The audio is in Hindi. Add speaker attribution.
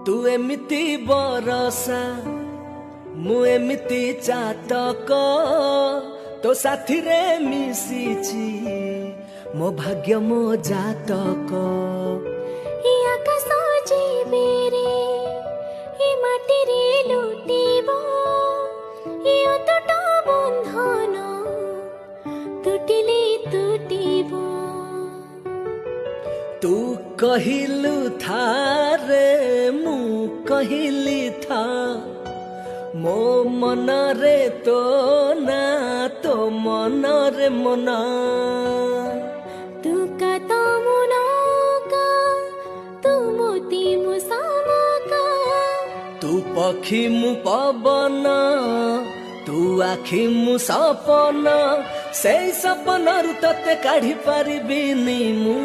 Speaker 1: तू एमिति बरसा मु एमिति चातक तो साथी रे मिशिची मो भाग्य मो जातक
Speaker 2: आकाश जीवेरे माटी रे लुटिब अतट बंधन तुटिले तुटिब
Speaker 1: तू कहिलु था रे मु कहिली था मो मन रे तो ना तो मन रे मना
Speaker 2: तू कता मुनाका तू मोती मुसामका
Speaker 1: तू पक्षी मु पवन तू आखि मु सपन से सपन तते काढ़ी पारिबिनी मु।